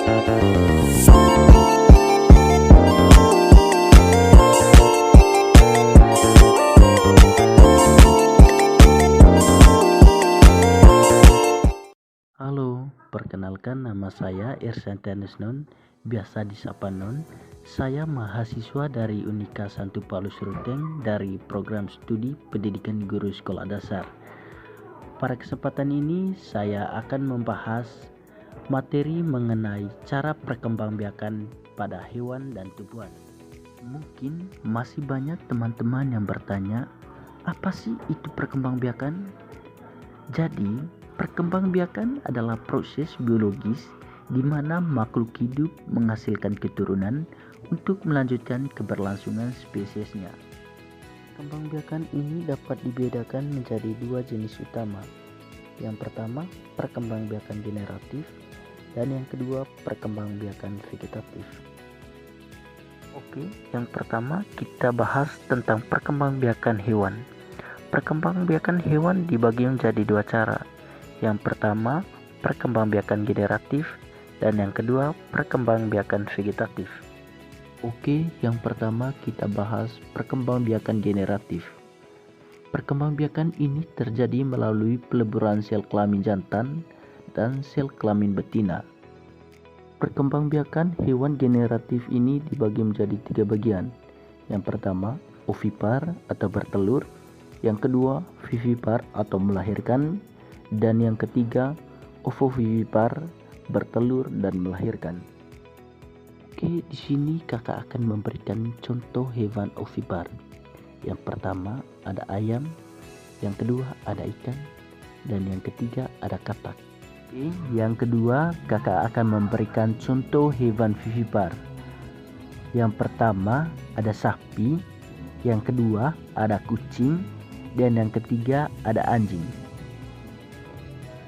Halo, perkenalkan nama saya Irsantianus Non, biasa disapa Non. Saya mahasiswa dari Unika Santo Paulus Ruteng dari program studi pendidikan guru sekolah dasar. Pada kesempatan ini saya akan membahas materi mengenai cara perkembangbiakan pada hewan dan tumbuhan. Mungkin masih banyak teman-teman yang bertanya, apa sih itu perkembangbiakan? Jadi, perkembangbiakan adalah proses biologis di mana makhluk hidup menghasilkan keturunan untuk melanjutkan keberlangsungan spesiesnya. Perkembangbiakan ini dapat dibedakan menjadi dua jenis utama. Yang pertama, perkembangbiakan generatif, dan yang kedua, perkembangbiakan vegetatif. Oke, yang pertama kita bahas tentang perkembangbiakan hewan. Perkembangbiakan hewan dibagi menjadi dua cara. Yang pertama, perkembangbiakan generatif, dan yang kedua, perkembangbiakan vegetatif. Oke, yang pertama kita bahas perkembangbiakan generatif. Perkembangbiakan ini terjadi melalui peleburan sel kelamin jantan dan sel kelamin betina. Perkembangbiakan hewan generatif ini dibagi menjadi tiga bagian. Yang pertama, ovipar atau bertelur. Yang kedua, vivipar atau melahirkan, dan yang ketiga, ovovivipar, bertelur dan melahirkan. Oke, di sini kakak akan memberikan contoh hewan ovipar. Yang pertama ada ayam, yang kedua ada ikan, dan yang ketiga ada katak. Oke, yang kedua kakak akan memberikan contoh hewan vivipar. Yang pertama ada sapi, yang kedua ada kucing, dan yang ketiga ada anjing.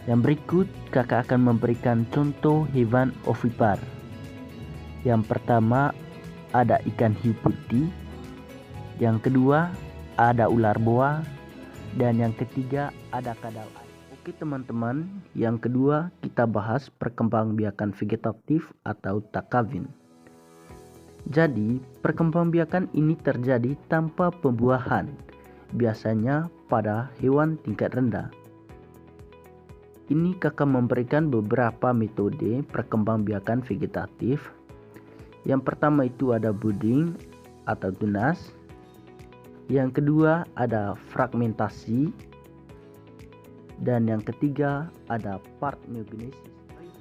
Yang berikut kakak akan memberikan contoh hewan ovipar. Yang pertama ada ikan hiu putih, yang kedua ada ular boa, dan yang ketiga ada kadal air. Oke teman-teman, yang kedua kita bahas perkembangbiakan vegetatif atau tak kawin. Jadi perkembangbiakan ini terjadi tanpa pembuahan, biasanya pada hewan tingkat rendah. Ini kakak memberikan beberapa metode perkembangbiakan vegetatif. Yang pertama itu ada budding atau tunas. Yang kedua ada fragmentasi. Dan yang ketiga ada partenogenesis.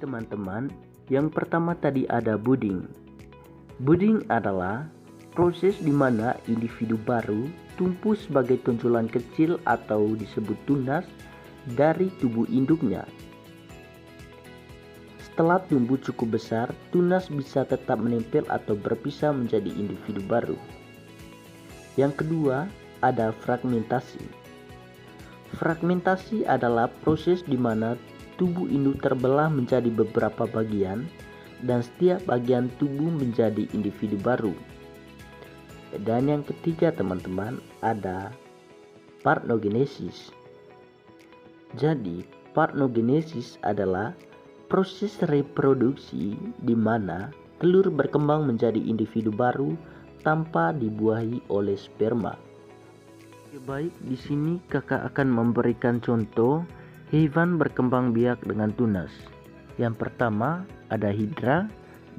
Teman-teman, yang pertama tadi ada budding. Budding adalah proses di mana individu baru tumbuh sebagai tonjolan kecil atau disebut tunas dari tubuh induknya. Setelah tumbuh cukup besar, tunas bisa tetap menempel atau berpisah menjadi individu baru. Yang kedua, ada fragmentasi. Fragmentasi adalah proses di mana tubuh induk terbelah menjadi beberapa bagian dan setiap bagian tubuh menjadi individu baru. Dan yang ketiga teman-teman ada partenogenesis. Jadi partenogenesis adalah proses reproduksi di mana telur berkembang menjadi individu baru tanpa dibuahi oleh sperma. Baik, di sini kakak akan memberikan contoh hewan berkembang biak dengan tunas. Yang pertama ada hidra,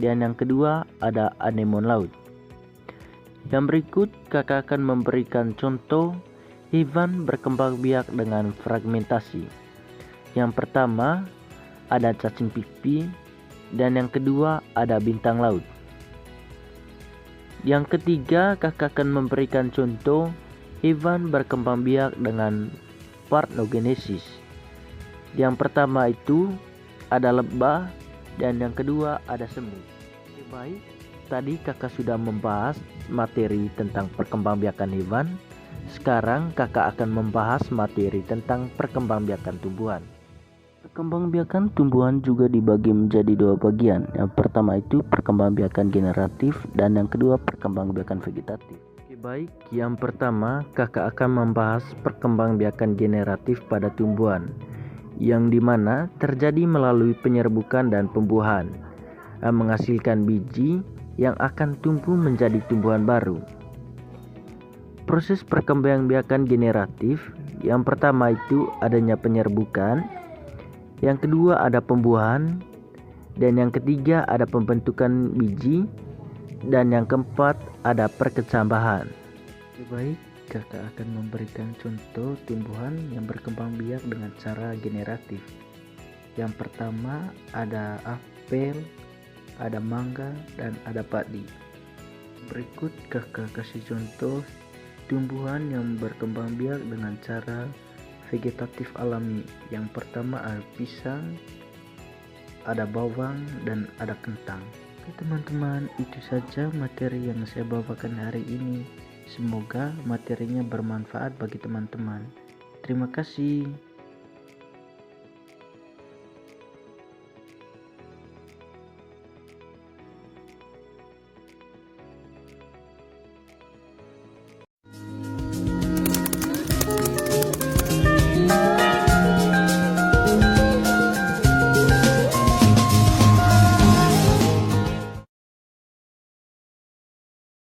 dan yang kedua ada anemon laut. Yang berikut kakak akan memberikan contoh hewan berkembang biak dengan fragmentasi. Yang pertama ada cacing pipi, dan yang kedua ada bintang laut. Yang ketiga kakak akan memberikan contoh hewan berkembang biak dengan partenogenesis. Yang pertama itu ada lebah, dan yang kedua ada semut. Baik, tadi kakak sudah membahas materi tentang perkembangbiakan hewan. Sekarang kakak akan membahas materi tentang perkembangbiakan tumbuhan. Perkembangbiakan tumbuhan juga dibagi menjadi dua bagian. Yang pertama itu perkembangbiakan generatif, dan yang kedua perkembangbiakan vegetatif. Baik, yang pertama kakak akan membahas perkembangbiakan generatif pada tumbuhan, yang dimana terjadi melalui penyerbukan dan pembuahan. menghasilkan biji yang akan tumbuh menjadi tumbuhan baru. Proses perkembangbiakan generatif, yang pertama itu adanya penyerbukan, yang kedua ada pembuahan, dan yang ketiga ada pembentukan biji, dan yang keempat ada perkecambahan. Baik, kakak akan memberikan contoh tumbuhan yang berkembang biak dengan cara generatif. Yang pertama ada apel, ada mangga, dan ada padi. Berikut kakak kasih contoh tumbuhan yang berkembang biak dengan cara vegetatif alami. Yang pertama ada pisang, ada bawang, dan ada kentang. Oke teman-teman, itu saja materi yang saya bawakan hari ini. Semoga materinya bermanfaat bagi teman-teman. Terima kasih.